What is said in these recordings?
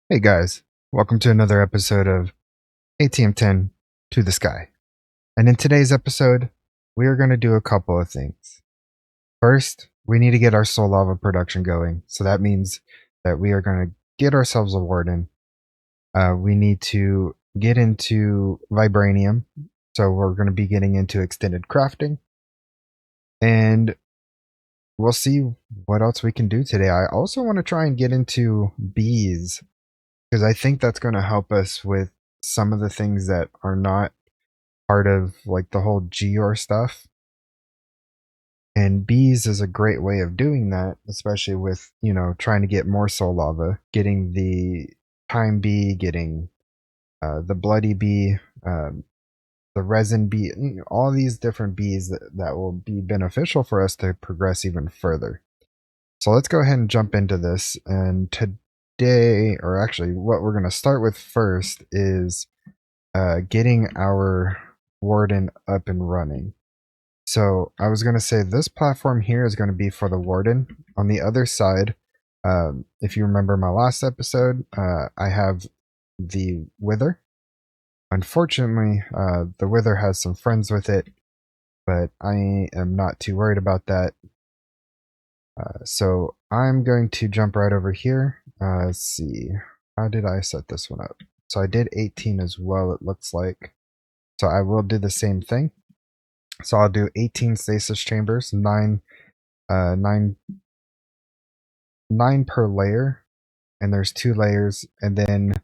Hey guys, welcome to another episode of ATM 10 to the sky. And in today's episode, we are going to do a couple of things. First, we need to get our soullava production going. So that means that we are going to get ourselves a warden. We need to get into Vibranium. So we're going to be getting into extended crafting. And we'll see what else we can do today. I also want to try and get into bees, because I think that's going to help us with some of the things that are not part of like the whole Geor stuff. And bees is a great way of doing that, especially with, trying to get more soullava, getting the time bee, getting the bloody bee, the resin bee, all these different bees that will be beneficial for us to progress even further. So let's go ahead and jump into this. And today, or actually what we're going to start with first is getting our warden up and running. So I was going to say this platform here is going to be for the warden. On the other side, if you remember my last episode, I have the wither. Unfortunately, the wither has some friends with it, but I am not too worried about that. So I'm going to jump right over here. Let's see. How did I set this one up? So I did 18 as well, it looks like. So I will do the same thing. So I'll do 18 stasis chambers, 9 per layer, and there's 2 layers. And then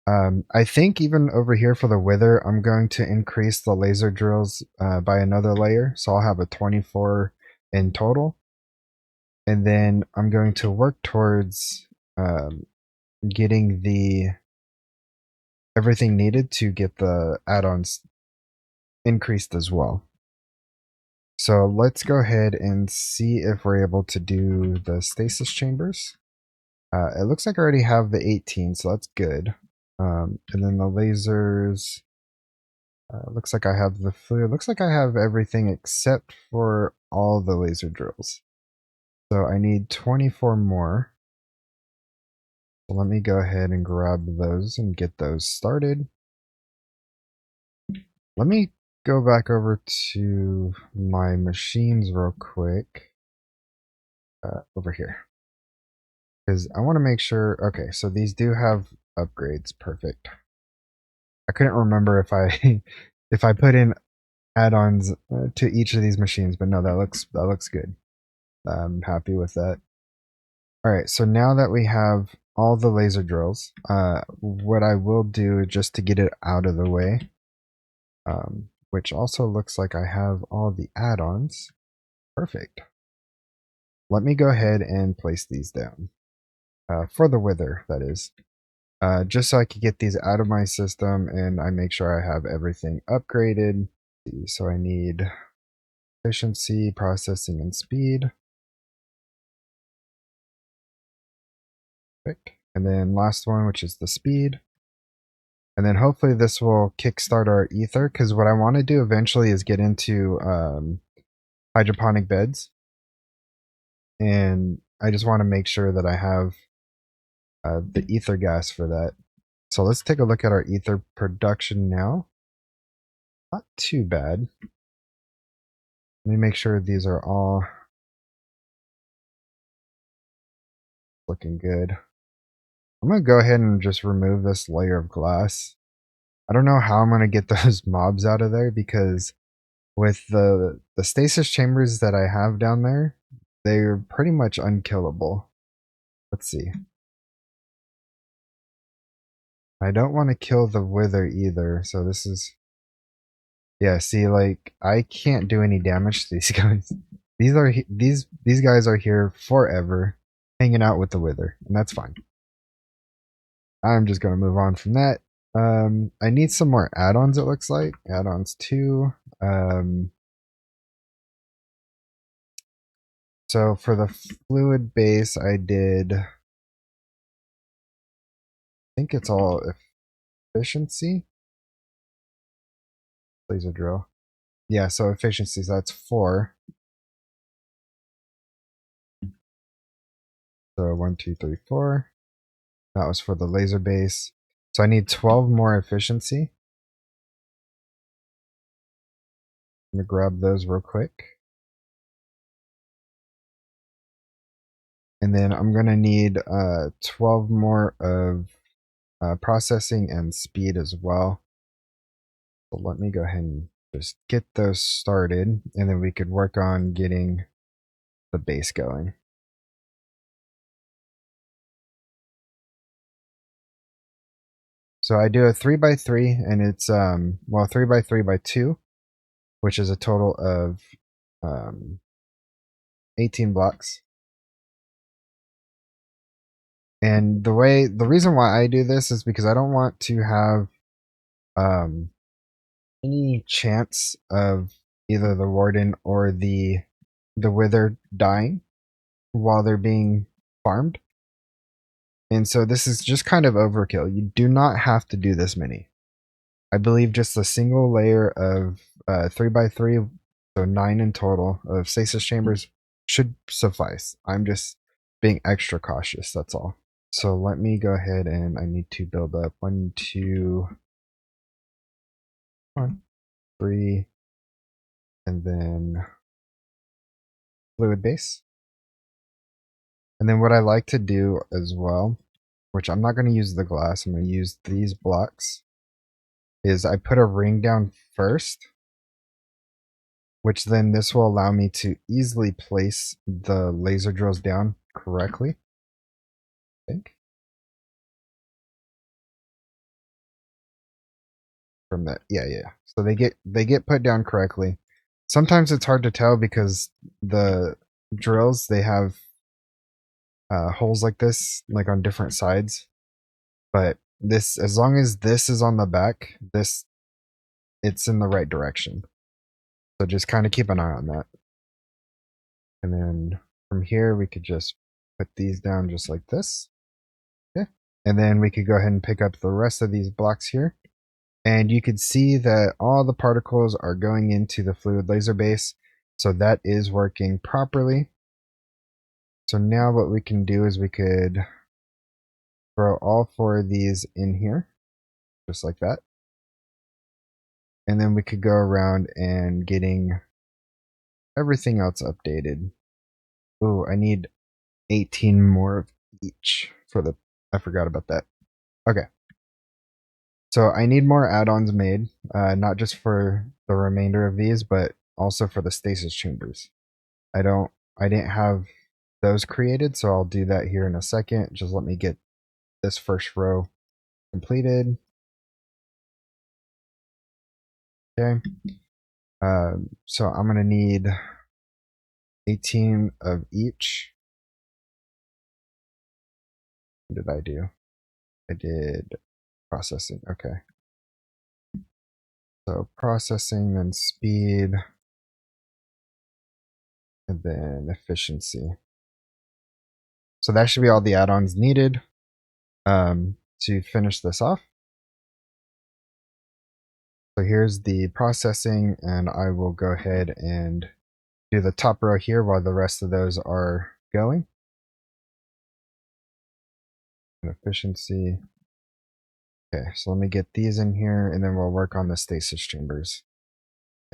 I think even over here for the wither, I'm going to increase the laser drills by another layer, so I'll have a 24 in total. And then I'm going to work towards getting the everything needed to get the add-ons increased as well. So let's go ahead and see if we're able to do the stasis chambers. It looks like I already have the 18, so that's good. And then the lasers, looks like I have the fluid. Looks like I have everything except for all the laser drills. So I need 24 more. So let me go ahead and grab those and get those started. Let me go back over to my machines real quick. Over here. Because I want to make sure, okay, so these do have upgrades, perfect. I couldn't remember if I if I put in add-ons to each of these machines, but no, that looks good. I'm happy with that. All right, so now that we have all the laser drills, what I will do just to get it out of the way, which also looks like I have all the add-ons. Perfect. Let me go ahead and place these down for the wither, that is. Just so I can get these out of my system and I make sure I have everything upgraded. So I need efficiency, processing, and speed. Perfect. And then last one, which is the speed. And then hopefully this will kickstart our ether, because what I want to do eventually is get into hydroponic beds. And I just want to make sure that I have the ether gas for that. So let's take a look at our ether production now. Not too bad. Let me make sure these are all looking good. I'm going to go ahead and just remove this layer of glass. I don't know how I'm going to get those mobs out of there, because with the stasis chambers that I have down there, they're pretty much unkillable. Let's see. I don't want to kill the wither either, so this is... Yeah, see, like, I can't do any damage to these guys. These guys are here forever, hanging out with the wither, and that's fine. I'm just gonna move on from that. I need some more add-ons, it looks like. Add-ons 2. So for the fluid base, I think it's all efficiency. Laser drill. Yeah, so efficiency, so that's 4. So 1, 2, 3, 4. That was for the laser base. So I need 12 more efficiency. I'm gonna grab those real quick. And then I'm gonna need 12 more of processing and speed as well. So let me go ahead and just get those started, and then we could work on getting the base going. So I do a 3x3, and it's 3x3x2, which is a total of 18 blocks. And the reason why I do this is because I don't want to have any chance of either the warden or the wither dying while they're being farmed. And so this is just kind of overkill. You do not have to do this many. I believe just a single layer of 3x3, so 9 in total, of stasis chambers should suffice. I'm just being extra cautious, that's all. So let me go ahead and I need to build up 1, 2, 1, 3, and then fluid base. And then what I like to do as well, which I'm not going to use the glass, I'm going to use these blocks, is I put a ring down first, which then this will allow me to easily place the laser drills down correctly. I think. From that, yeah. So they get put down correctly. Sometimes it's hard to tell because the drills, they have holes like this, like on different sides. But this, as long as this is on the back, it's in the right direction. So just kind of keep an eye on that. And then from here, we could just put these down just like this. Okay. And then we could go ahead and pick up the rest of these blocks here. And you could see that all the particles are going into the fluid laser base. So that is working properly. So now what we can do is we could throw all 4 of these in here, just like that. And then we could go around and getting everything else updated. Ooh, I need 18 more of each for the, I forgot about that. Okay. So I need more add-ons made, not just for the remainder of these, but also for the stasis chambers. I didn't have those created, so I'll do that here in a second. Just let me get this first row completed. Okay. So I'm gonna need 18 of each. What did I do? I did processing. Okay. So processing, then speed, and then efficiency. So that should be all the add-ons needed to finish this off. So here's the processing, and I will go ahead and do the top row here while the rest of those are going. And efficiency. Okay, so let me get these in here, and then we'll work on the stasis chambers.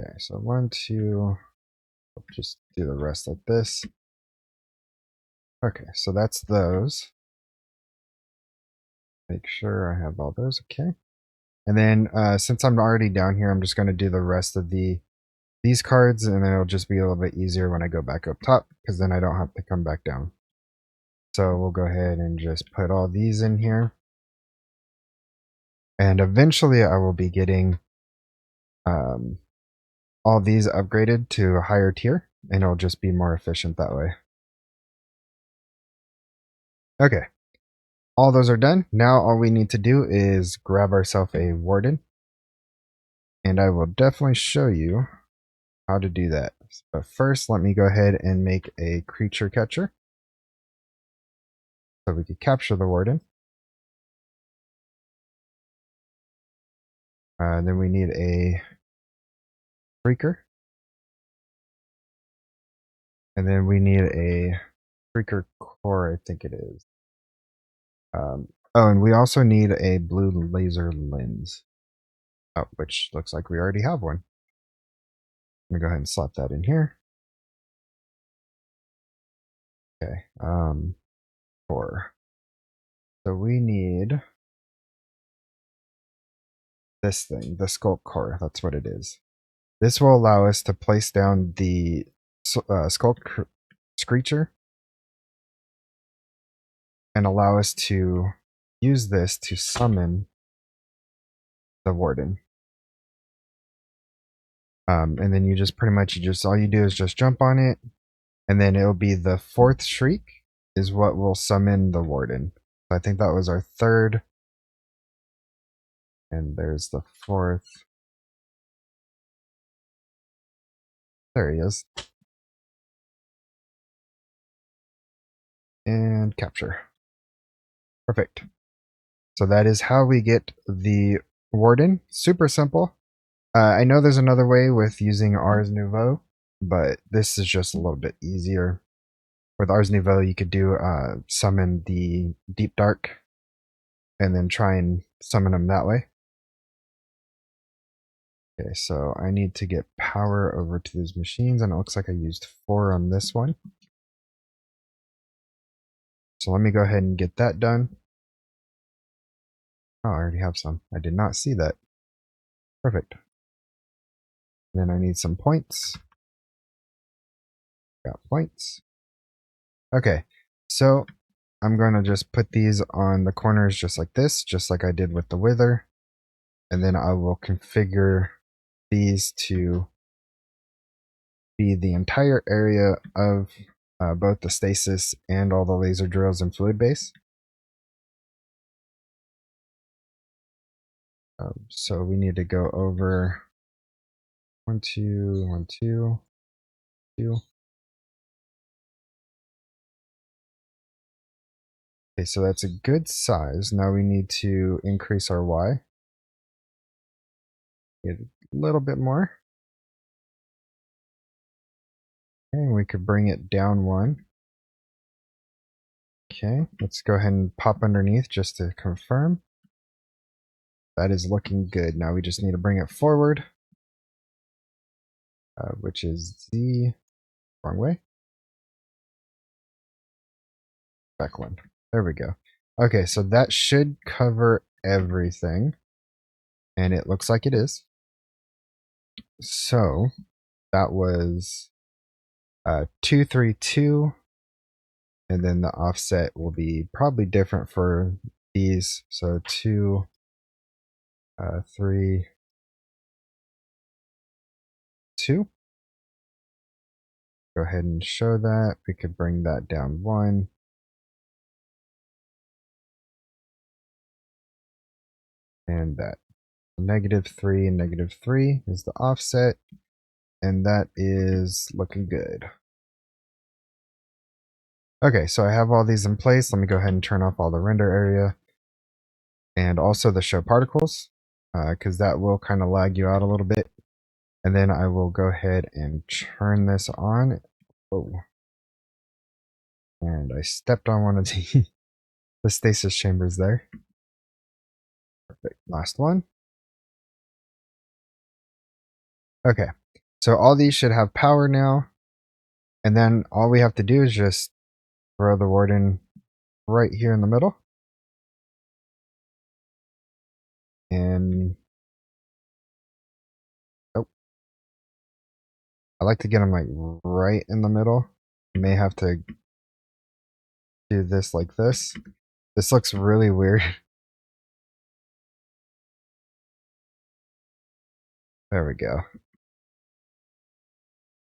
Okay, so 1, 2, I'll just do the rest like this. Okay, so that's those. Make sure I have all those, okay. And then since I'm already down here, I'm just going to do the rest of these cards, and then it'll just be a little bit easier when I go back up top, because then I don't have to come back down. So we'll go ahead and just put all these in here. And eventually I will be getting all these upgraded to a higher tier, and it'll just be more efficient that way. Okay, all those are done. Now all we need to do is grab ourselves a warden, and I will definitely show you how to do that. But first, let me go ahead and make a creature catcher so we could capture the warden. Then we need a freaker, and then we need a freaker core, I think it is. Oh, and we also need a blue laser lens, which looks like we already have one. Let me go ahead and slap that in here. Okay, 4. So we need this thing, the sculpt core. That's what it is. This will allow us to place down the sculpt screecher and allow us to use this to summon the warden. And then you just pretty much all you do is just jump on it, and then it'll be the 4th shriek is what will summon the warden. So I think that was our 3rd, and there's the 4th. There he is. And capture. Perfect. So that is how we get the warden. Super simple. I know there's another way with using Ars Nouveau, but this is just a little bit easier. With Ars Nouveau, you could do summon the Deep Dark and then try and summon them that way. Okay, so I need to get power over to these machines, and it looks like I used 4 on this one. So let me go ahead and get that done. Oh, I already have some. I did not see that. Perfect. Then I need some points. Got points. Okay, so I'm going to just put these on the corners just like this, just like I did with the wither. And then I will configure these to be the entire area of both the stasis and all the laser drills and fluid base. So we need to go over 1, 2, 1, 2, 2. Okay, so that's a good size. Now we need to increase our Y. Get a little bit more. And we could bring it down 1. Okay, let's go ahead and pop underneath just to confirm. That is looking good. Now we just need to bring it forward, which is Z. Wrong way. Back 1. There we go. Okay, so that should cover everything. And it looks like it is. So that was 232. And then the offset will be probably different for these. So 2, 3, 2. Go ahead and show that. We could bring that down 1. And that. -3 and -3 is the offset. And that is looking good. Okay, so I have all these in place. Let me go ahead and turn off all the render area. And also the show particles, because that will kind of lag you out a little bit. And then I will go ahead and turn this on. Oh. And I stepped on one of the stasis chambers there. Perfect. Last one. Okay. So all these should have power now. And then all we have to do is just throw the warden right here in the middle. And oh, I like to get them like right in the middle. You may have to do this like this. This looks really weird. There we go.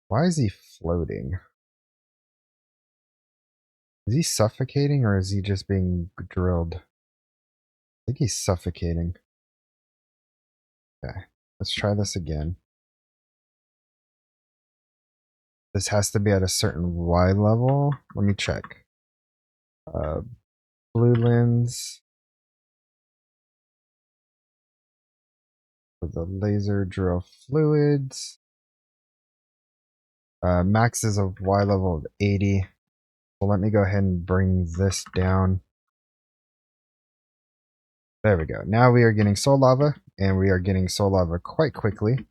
Why is he floating? Is he suffocating or is he just being drilled? I think he's suffocating. Okay, let's try this again. This has to be at a certain Y level. Let me check. Blue lens. For the laser drill fluids. Max is a Y level of 80. So let me go ahead and bring this down. There we go. Now we are getting soul lava, and we are getting soul lava quite quickly.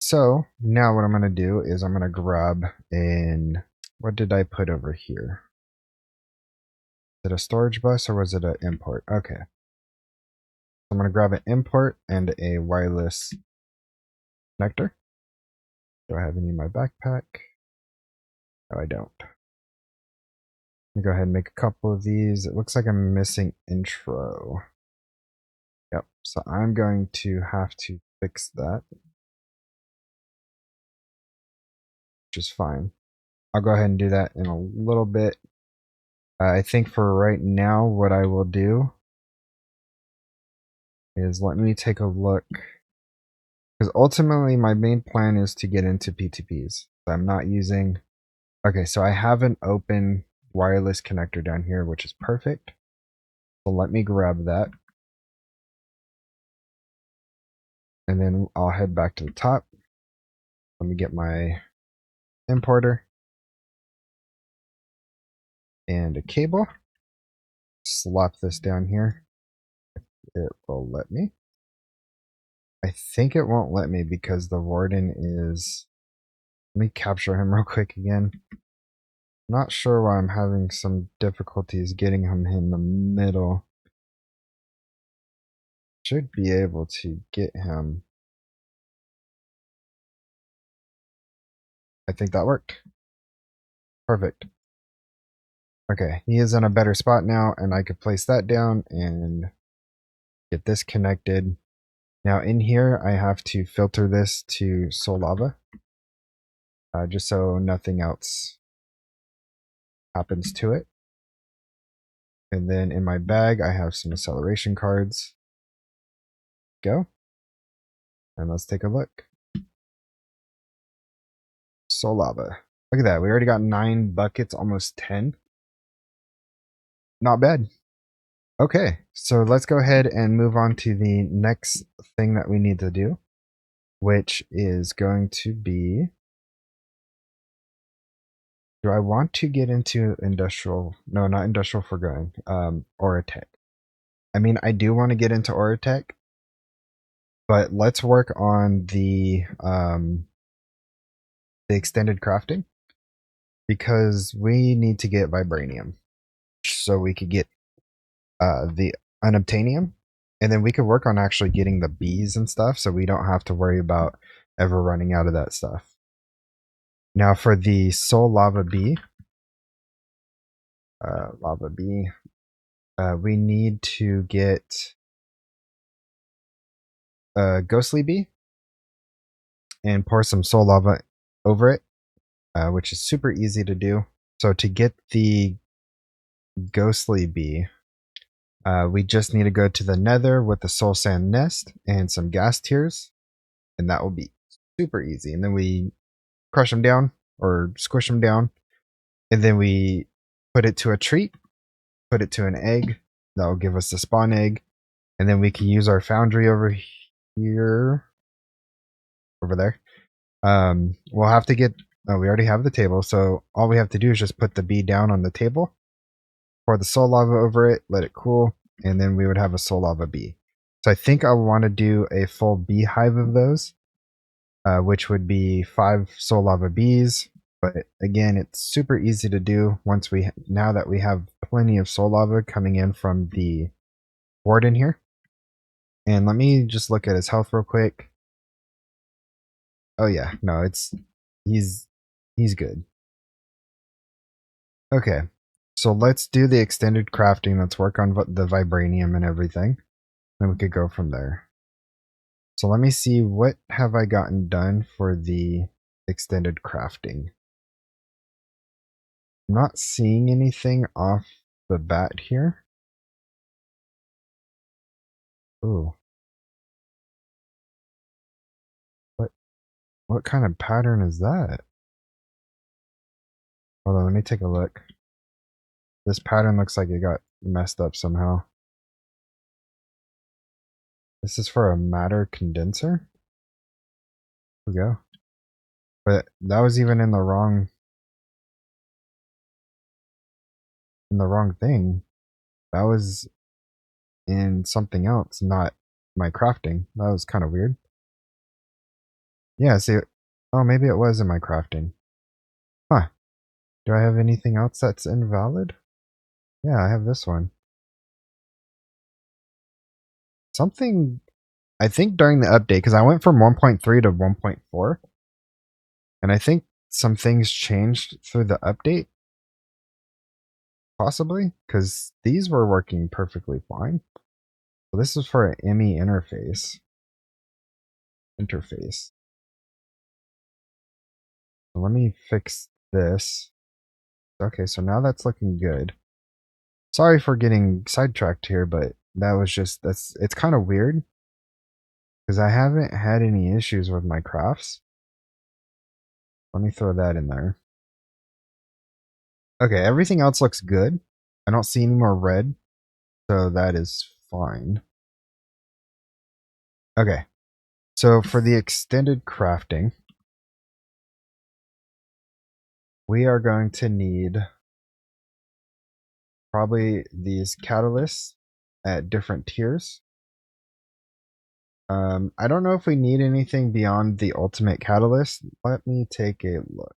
So now what I'm going to do is I'm going to grab an, what did I put over here? Is it a storage bus or was it an import? Okay. I'm going to grab an import and a wireless connector. Do I have any in my backpack? No, I don't. Let me go ahead and make a couple of these. It looks like I'm missing intro. Yep, so I'm going to have to fix that, which is fine. I'll go ahead and do that in a little bit. I think for right now, what I will do is let me take a look. Because ultimately, my main plan is to get into PTPs. So I'm not using... Okay, so I have an open wireless connector down here, which is perfect. So let me grab that. And then I'll head back to the top. Let me get my importer and a cable. Slap this down here. It will let me. I think it won't let me because the warden is... Let me capture him real quick again. Not sure why I'm having some difficulties getting him in the middle. Should be able to get him. I think that worked. Perfect. Okay, he is in a better spot now, and I could place that down and get this connected. Now in here, I have to filter this to soullava, just so nothing else happens to it. And then in my bag, I have some acceleration cards. Go. And let's take a look. Soullava. Look at that. We already got 9 buckets, almost 10. Not bad. Okay, so let's go ahead and move on to the next thing that we need to do, which is going to be... Do I want to get into industrial? No, not industrial forgoing. Auratech. I mean, I do want to get into Auratech, but let's work on the extended crafting, because we need to get Vibranium so we could get the Unobtainium, and then we could work on actually getting the bees and stuff, so we don't have to worry about ever running out of that stuff. Now for the soullava bee, we need to get a ghostly bee and pour some soullava over it, which is super easy to do. So to get the ghostly bee, we just need to go to the nether with the soul sand nest and some gas tiers, and that will be super easy. And then we crush them down or squish them down, and then we put it to a treat, put it to an egg. That will give us the spawn egg, and then we can use our foundry over here, over there. We'll have to get... Oh, we already have the table, so all we have to do is just put the bee down on the table, pour the soullava over it, let it cool, and then we would have a soullava bee. So I think I want to do a full beehive of those, which would be 5 soullava bees. But again, it's super easy to do now that we have plenty of soullava coming in from the warden here. And let me just look at his health real quick. Oh yeah, no, he's good. Okay, so let's do the extended crafting. Let's work on the vibranium and everything. Then we could go from there. So let me see, what have I gotten done for the extended crafting? I'm not seeing anything off the bat here. Ooh. What kind of pattern is that? Hold on, let me take a look. This pattern looks like it got messed up somehow. This is for a matter condenser? There we go. But that was even in the wrong thing. That was in something else, not my crafting. That was kind of weird. Yeah, see, oh, maybe it was in my crafting. Huh. Do I have anything else that's invalid? Yeah, I have this one. Something, I think during the update, because I went from 1.3 to 1.4, and I think some things changed through the update. Possibly, because these were working perfectly fine. So this is for an ME interface. So let me fix this. Okay, so now that's looking good. Sorry for getting sidetracked here, but that was just, it's kind of weird because I haven't had any issues with my crafts. Let me throw that in there. Okay, everything else looks good. I don't see any more red, so that is fine. Okay, so for the extended crafting, we are going to need probably these catalysts at different tiers. I don't know if we need anything beyond the ultimate catalyst. Let me take a look.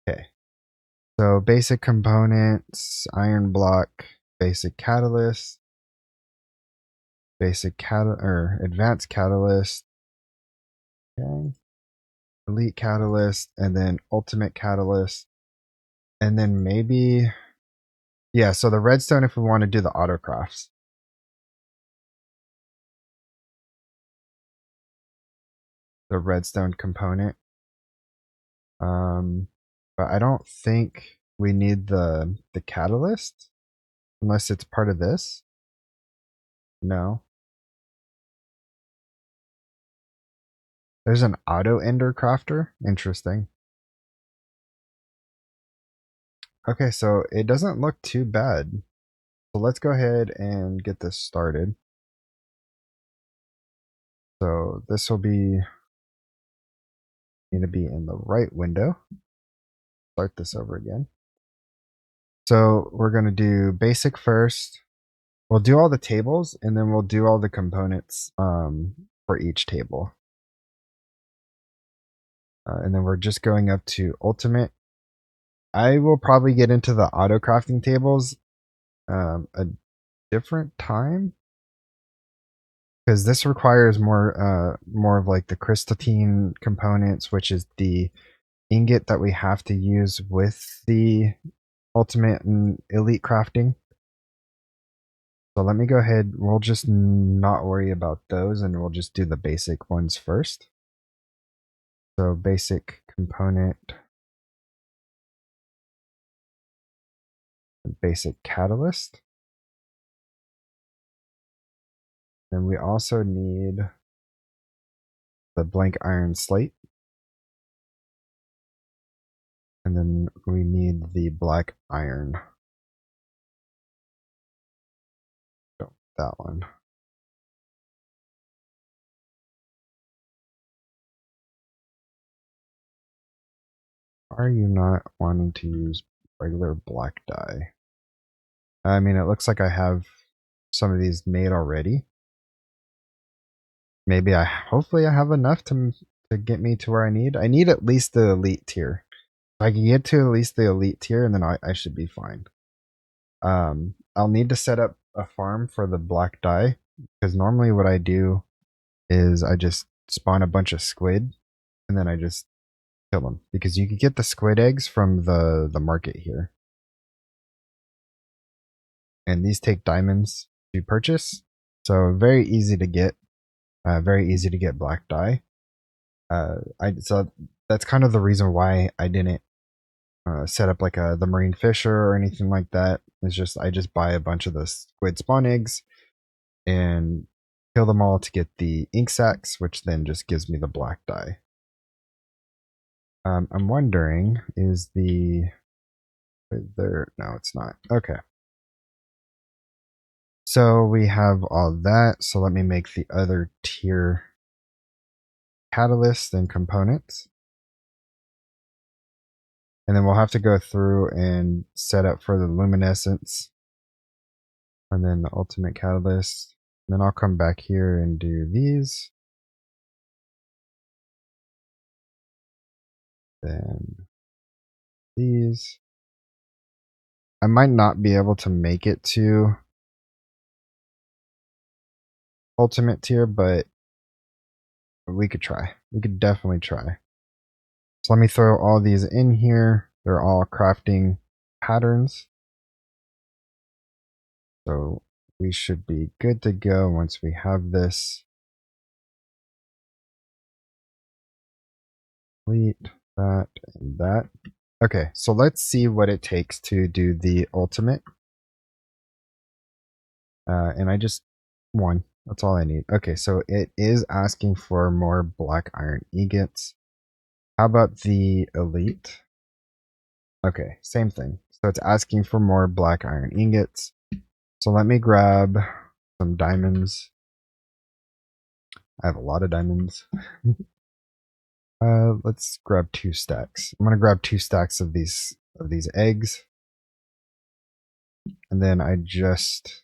Okay. So basic components, iron block, basic catalyst, advanced catalyst, okay, elite catalyst, and then ultimate catalyst, and then maybe, yeah. So the redstone if we want to do the autocrafts. The redstone component. But I don't think we need the catalyst unless it's part of this. No. There's an auto ender crafter. Interesting. Okay, so it doesn't look too bad. So let's go ahead and get this started. So this will be need to be in the right window. Start this over again. So we're going to do basic first. We'll do all the tables and then we'll do all the components for each table. And then we're just going up to ultimate. I will probably get into the auto crafting tables a different time because this requires more of like the crystalline components, which is the ingot that we have to use with the ultimate and elite crafting. So let me go ahead. We'll just not worry about those and we'll just do the basic ones first. So basic component, basic catalyst. And we also need the blank iron slate. And then we need the black iron. Oh, that one. Are you not wanting to use regular black dye? I mean, it looks like I have some of these made already. Maybe hopefully I have enough to get me to where I need. I need at least the elite tier. If I can get to at least the elite tier, and then I should be fine. I'll need to set up a farm for the black dye because normally what I do is I just spawn a bunch of squid and then I just kill them because you can get the squid eggs from the market here. And these take diamonds to purchase. So very easy to get. Very easy to get black dye. So that's kind of the reason why I didn't set up like the marine fisher or anything like that. It's just I just buy a bunch of the squid spawn eggs and kill them all to get the ink sacs, which then just gives me the black dye. I'm wondering, is there? No, it's not. Okay. So we have all that. So let me make the other tier catalysts and components. And then we'll have to go through and set up for the luminescence. And then the ultimate catalyst. And then I'll come back here and do these. Then these. I might not be able to make it to ultimate tier, but we could try. We could definitely try. So let me throw all these in here. They're all crafting patterns. So we should be good to go once we have this. Delete that and that. Okay, so let's see what it takes to do the ultimate. And I just one. That's all I need. Okay, so it is asking for more black iron ingots. How about the elite? Okay, same thing. So it's asking for more black iron ingots. So let me grab some diamonds. I have a lot of diamonds. Let's grab 2 stacks. I'm gonna grab 2 stacks of these eggs. And then I just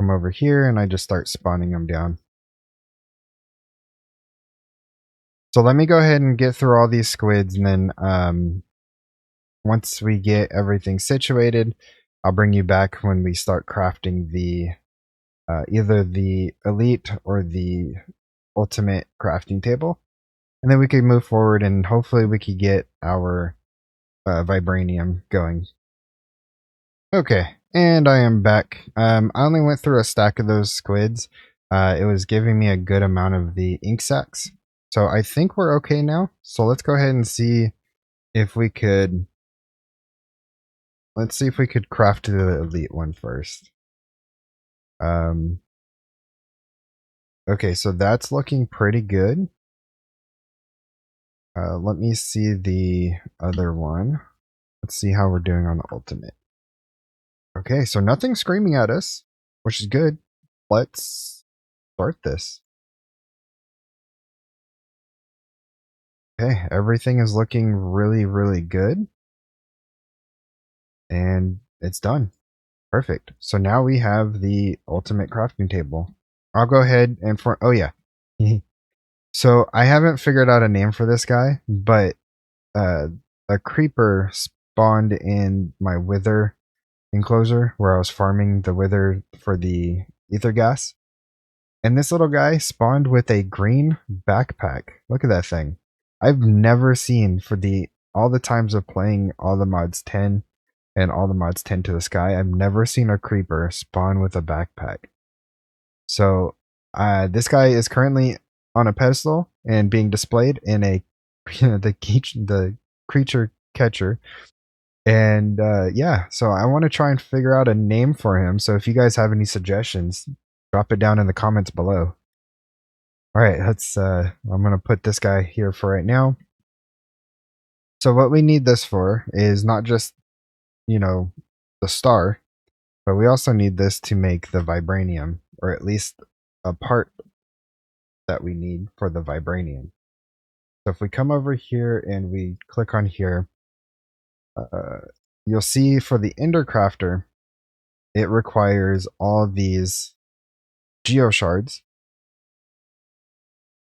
come over here and I just start spawning them down. So let me go ahead and get through all these squids, and then once we get everything situated, I'll bring you back when we start crafting the either the elite or the ultimate crafting table. And then we can move forward and hopefully we could get our vibranium going. Okay, and I am back. I only went through a stack of those squids. It was giving me a good amount of the ink sacs. So I think we're okay now. So let's go ahead and see if we could... Let's see if we could craft the elite one first. Okay, so that's looking pretty good. Let me see the other one. Let's see how we're doing on the ultimate. Okay, so nothing's screaming at us, which is good. Let's start this. Okay, everything is looking really, really good. And it's done. Perfect. So now we have the ultimate crafting table. I'll go ahead and oh yeah. So I haven't figured out a name for this guy, but a creeper spawned in my wither enclosure where I was farming the wither for the ether gas. And this little guy spawned with a green backpack. Look at that thing. I've never seen, for all the times of playing all the mods 10 and all the mods 10 to the sky, I've never seen a creeper spawn with a backpack. So this guy is currently on a pedestal and being displayed in the creature catcher. And yeah, so I want to try and figure out a name for him. So if you guys have any suggestions, drop it down in the comments below. All right, let's I'm going to put this guy here for right now. So what we need this for is not just, you know, the star, but we also need this to make the vibranium, or at least a part that we need for the vibranium. So if we come over here and we click on here, you'll see for the Ender Crafter, it requires all these geo shards,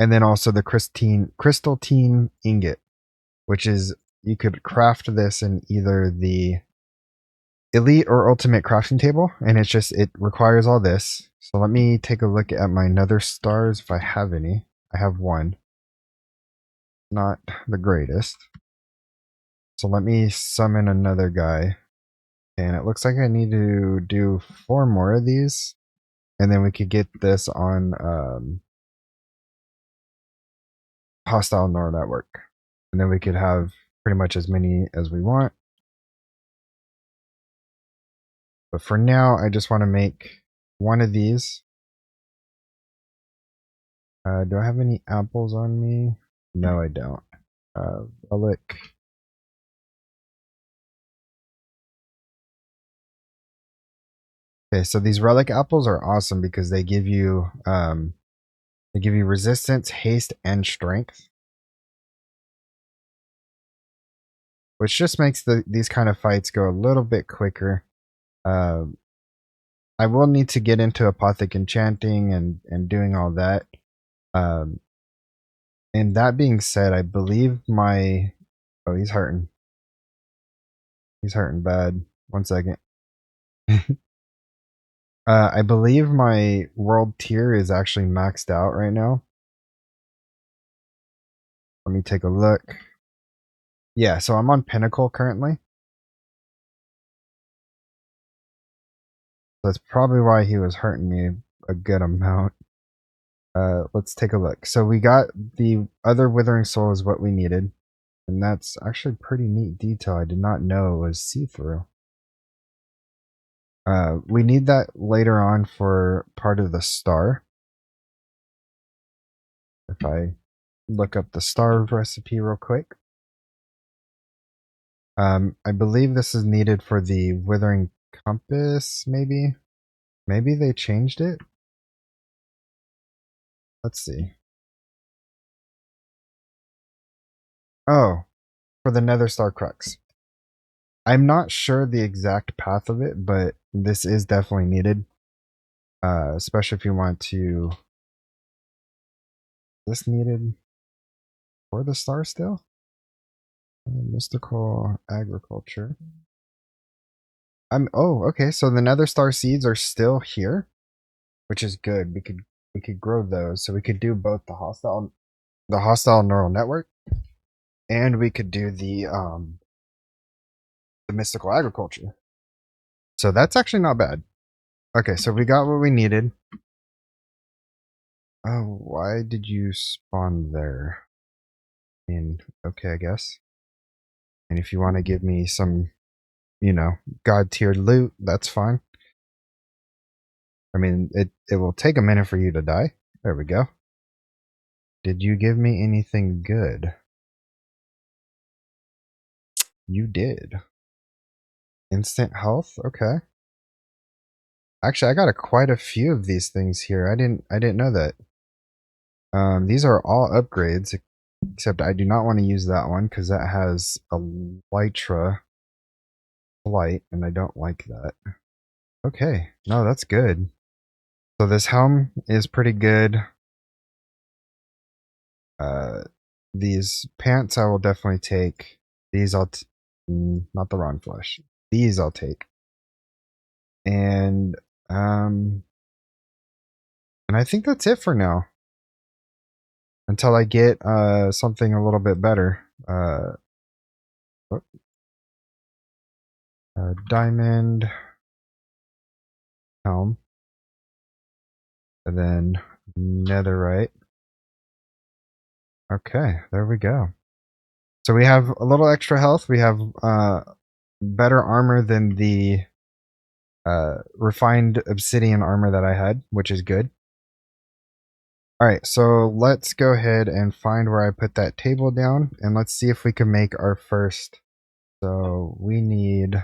and then also the crystalline ingot, which is, you could craft this in either the elite or ultimate crafting table, and it requires all this. So let me take a look at my nether stars if I have any. I have one. Not the greatest. So let me summon another guy. And it looks like I need to do 4 more of these. And then we could get this on hostile neural network. And then we could have pretty much as many as we want. But for now, I just want to make one of these. Do I have any apples on me? No, I don't. Relic. Okay, so these relic apples are awesome because they give you resistance, haste, and strength. which just makes these kind of fights go a little bit quicker. I will need to get into Apothic enchanting and doing all that. Um, and that being said, I believe my... Oh, he's hurting. He's hurting bad. 1 second. I believe my world tier is actually maxed out right now. Let me take a look. Yeah, so I'm on Pinnacle currently. That's probably why he was hurting me a good amount. Let's take a look. So we got the other Withering Soul is what we needed. And that's actually pretty neat detail. I did not know it was see-through. We need that later on for part of the star. If I look up the star recipe real quick. I believe this is needed for the Withering Compass, maybe? Maybe they changed it? Let's see. Oh, for the Nether Star Crux. I'm not sure the exact path of it, but this is definitely needed. Especially if you want to... Is this needed for the star still? Mystical agriculture. Oh, okay, so the Nether Star seeds are still here, which is good. We could grow those, so we could do both the hostile neural network, and we could do the mystical agriculture. So that's actually not bad. Okay, so we got what we needed. Oh, why did you spawn there? I mean, okay, I guess. And if you want to give me some, you know, god tier loot, that's fine. I mean, it will take a minute for you to die. There we go. Did you give me anything good? You did. Instant health? Okay. Actually, I got quite a few of these things here. I didn't know that. These are all upgrades, except I do not want to use that one because that has a Lytra light, and I don't like that. Okay, no, that's good. So this helm is pretty good. These pants I will definitely take. These not the wrong flesh. These I'll take. And I think that's it for now. Until I get something a little bit better. Diamond helm. And then netherite. Okay, there we go. So we have a little extra health. We have better armor than the refined obsidian armor that I had, which is good. Alright, so let's go ahead and find where I put that table down, and let's see if we can make our first. So we need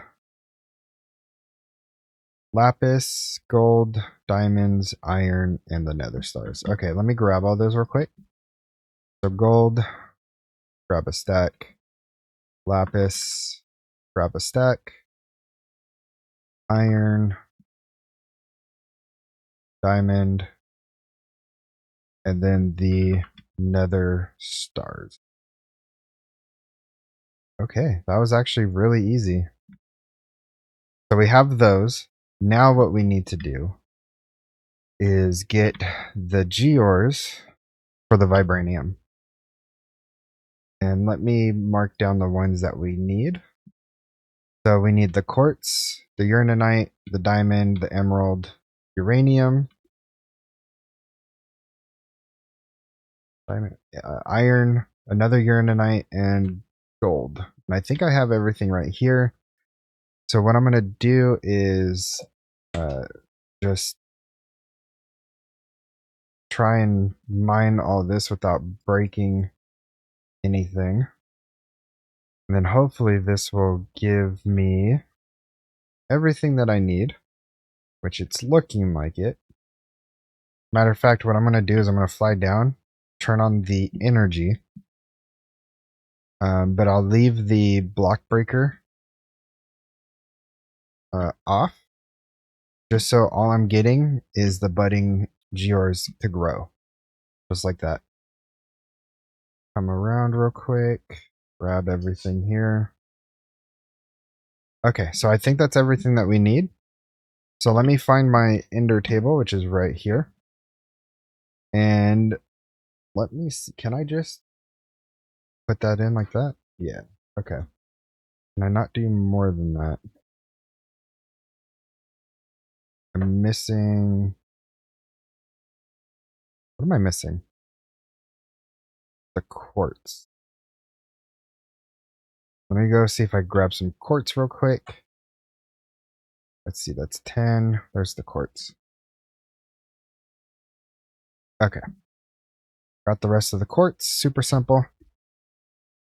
lapis, gold, diamonds, iron, and the nether stars. Okay, let me grab all those real quick. So gold, grab a stack. Lapis, grab a stack. Iron, diamond, and then the nether stars. Okay, that was actually really easy. So we have those. Now what we need to do is get the gears for the vibranium. And let me mark down the ones that we need. So we need the quartz, the uraninite, the diamond, the emerald, uranium, iron, another uraninite, and gold. And I think I have everything right here. So what I'm going to do is just try and mine all this without breaking anything. And then hopefully this will give me everything that I need, which it's looking like it. Matter of fact, what I'm going to do is I'm going to fly down, turn on the energy. but I'll leave the block breaker off, just so all I'm getting is the budding gears to grow, just like that. Come around real quick, grab everything here. Okay, so I think that's everything that we need. So let me find my ender table, which is right here. And let me see, can I just put that in like that? Yeah, okay. Can I not do more than that? I'm missing... What am I missing? The quartz. Let me go see if I grab some quartz real quick. Let's see, that's 10. There's the quartz. Okay. Got the rest of the quartz. Super simple.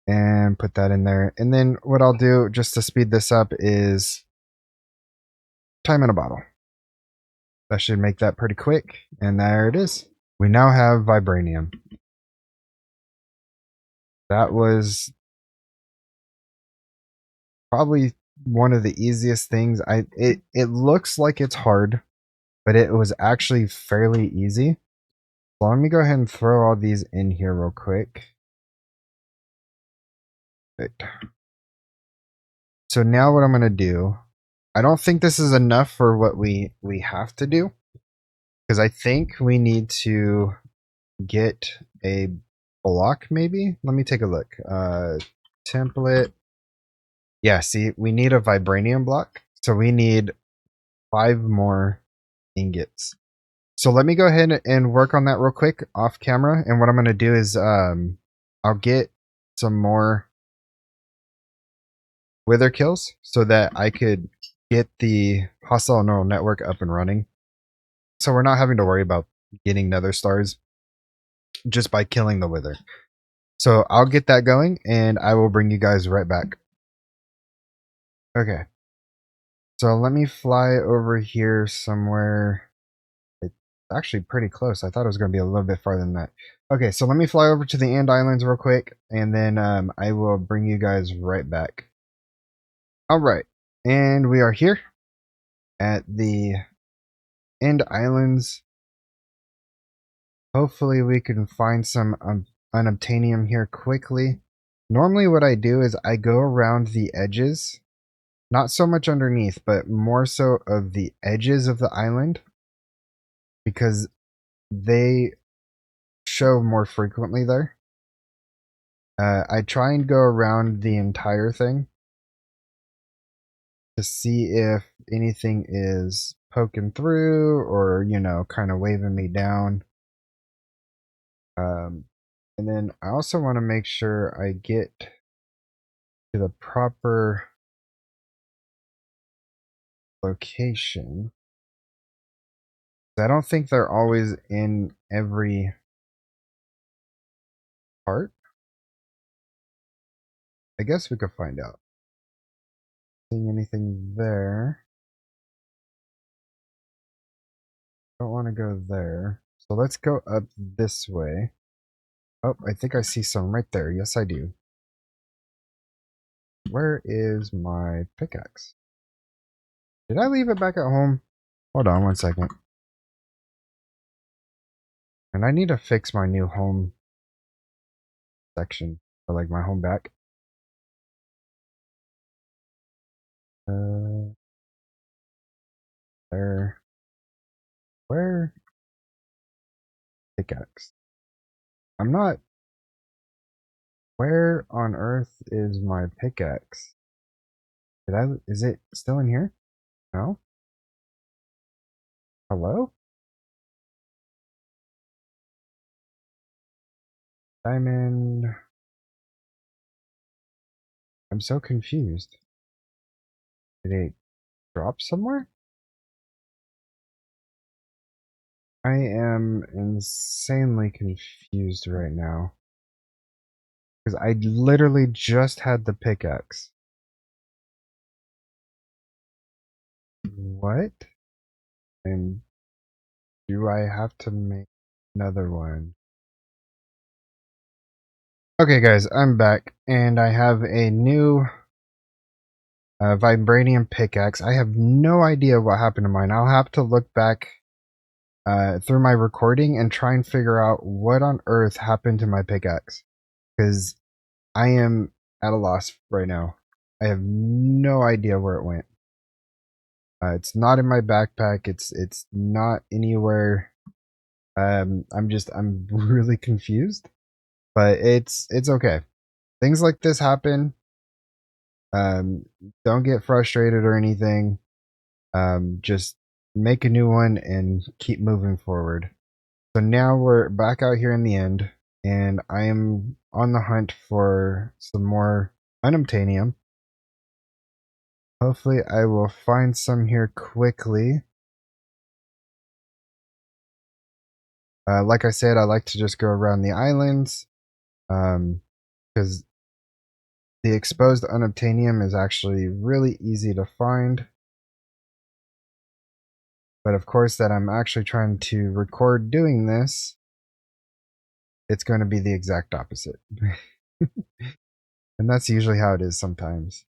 And put that in there. And then what I'll do, just to speed this up, is time in a bottle. That should make that pretty quick. And there it is. We now have Vibranium. That was probably one of the easiest things. It looks like it's hard, but it was actually fairly easy. So let me go ahead and throw all these in here real quick. Right. So now what I'm going to do, I don't think this is enough for what we have to do, because I think we need to get a block maybe. Let me take a look. Template. Yeah, see, we need a vibranium block. So we need 5 more ingots. So let me go ahead and work on that real quick off camera. And what I'm going to do is I'll get some more wither kills so that I could get the hostile neural network up and running. So we're not having to worry about getting nether stars just by killing the wither. So I'll get that going and I will bring you guys right back. Okay. So let me fly over here somewhere. It's actually pretty close. I thought it was going to be a little bit farther than that. Okay, so let me fly over to the Ant Islands real quick, and then I will bring you guys right back. Alright, and we are here at the End Islands. Hopefully we can find some unobtainium here quickly. Normally what I do is I go around the edges. Not so much underneath, but more so of the edges of the island, because they show more frequently there. I try and go around the entire thing to see if anything is poking through or, you know, kind of waving me down. And then I also want to make sure I get to the proper location. I don't think they're always in every part. I guess we could find out. Seeing anything there. Don't want to go there. So let's go up this way. Oh, I think I see some right there. Yes, I do. Where is my pickaxe? Did I leave it back at home? Hold on one second. And I need to fix my new home section. Or like my home back. There. Where? Pickaxe. I'm not... Where on earth is my pickaxe? Is it still in here? No? Hello? Diamond. I'm so confused. Did it drop somewhere? I am insanely confused right now. Because I literally just had the pickaxe. What? And do I have to make another one? Okay guys, I'm back and I have a new Vibranium pickaxe. I have no idea what happened to mine. I'll have to look back through my recording and try and figure out what on earth happened to my pickaxe. Because I am at a loss right now. I have no idea where it went. It's not in my backpack. It's not anywhere. I'm really confused. But it's okay. Things like this happen. Um, don't get frustrated or anything. Just make a new one and keep moving forward. So now we're back out here in the end, and I am on the hunt for some more unobtainium. Hopefully I will find some here quickly. Like I said, I like to just go around the islands, because the exposed unobtainium is actually really easy to find. But of course, that I'm actually trying to record doing this, it's going to be the exact opposite. And that's usually how it is sometimes.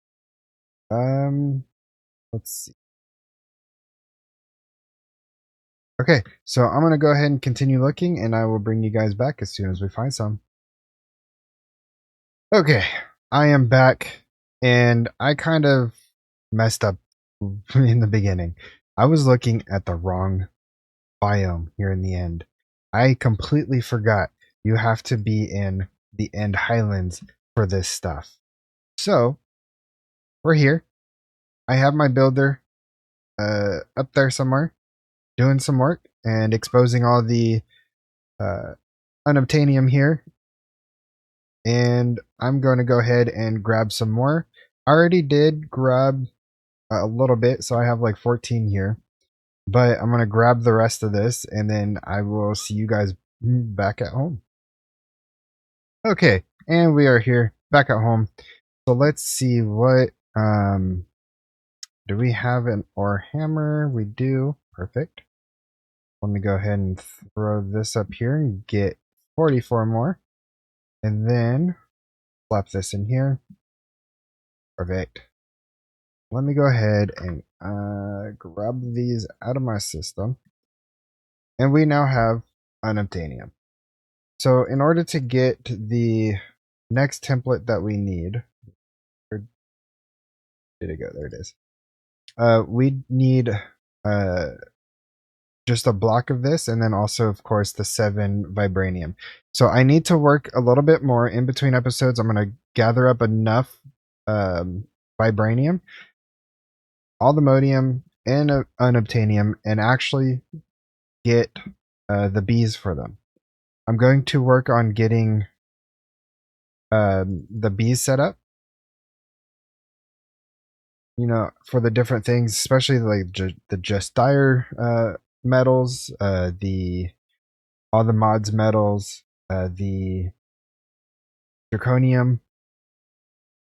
Let's see. Okay, so I'm going to go ahead and continue looking, and I will bring you guys back as soon as we find some. Okay, I am back, and I kind of messed up in the beginning. I was looking at the wrong biome here in the end. I completely forgot you have to be in the End Highlands for this stuff. So, we're here. I have my builder up there somewhere doing some work and exposing all the unobtainium here. And I'm going to go ahead and grab some more. I already did grab a little bit, so I have like 14 here. But I'm going to grab the rest of this, and then I will see you guys back at home. Okay, and we are here back at home. So let's see what do we have an ore hammer? We do. Perfect. Let me go ahead and throw this up here and get 44 more. And then slap this in here. Perfect. Let me go ahead and grab these out of my system. And we now have unobtainium. So in order to get the next template that we need, where did it go? There it is. We need just a block of this, and then also, of course, the 7 vibranium. So I need to work a little bit more in between episodes. I'm going to gather up enough vibranium, all the modium, and unobtainium, and actually get the bees for them. I'm going to work on getting the bees set up, you know, for the different things, especially like the just dire metals, all the mods metals, the draconium,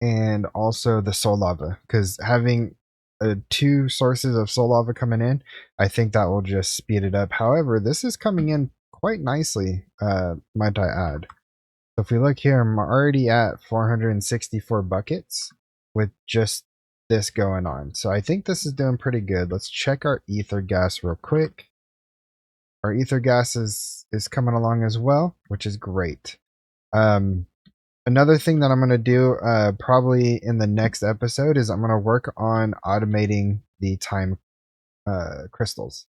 and also the soullava. Because having 2 sources of soullava coming in, I think that will just speed it up. However, this is coming in quite nicely, might I add. So if we look here, I'm already at 464 buckets with just this going on. So I think this is doing pretty good. Let's check our ether gas real quick. Our ether gas is coming along as well, which is great. Another thing that I'm going to do probably in the next episode is I'm going to work on automating the time crystals.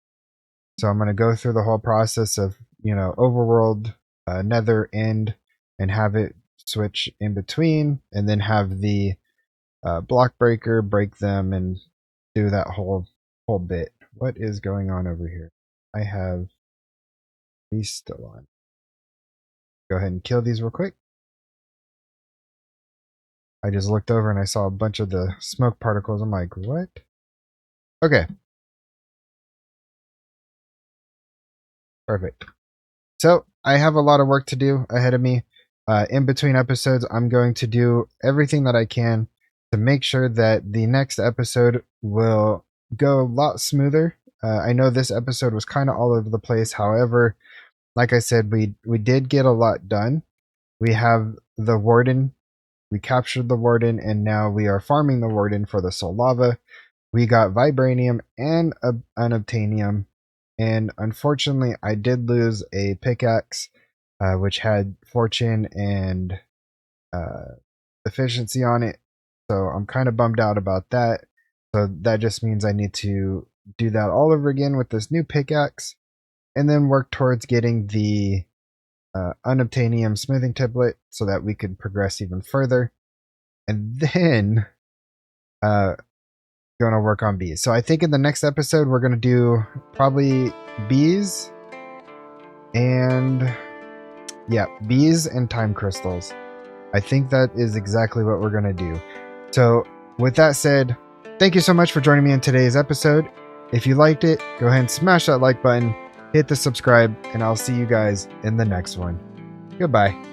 So I'm going to go through the whole process of, you know, overworld, nether, end, and have it switch in between, and then have the block breaker break them and do that whole bit. What is going on over here? I have these still on. Go ahead and kill these real quick. I just looked over and I saw a bunch of the smoke particles. I'm like, what? Okay. Perfect. So I have a lot of work to do ahead of me. In between episodes, I'm going to do everything that I can to make sure that the next episode will go a lot smoother. I know this episode was kind of all over the place. However, like I said, we did get a lot done. We have the Warden. We captured the Warden, and now we are farming the Warden for the soullava. We got Vibranium and Unobtainium, and unfortunately I did lose a pickaxe, which had fortune and efficiency on it, so I'm kind of bummed out about that. So that just means I need to do that all over again with this new pickaxe, and then work towards getting the unobtainium smithing tablet so that we could progress even further, and then going to work on bees. So I think in the next episode we're going to do probably bees and bees and time crystals. I think that is exactly what we're going to do. So with that said, thank you so much for joining me in today's episode. If you liked it, go ahead and smash that like button, hit the subscribe, and I'll see you guys in the next one. Goodbye.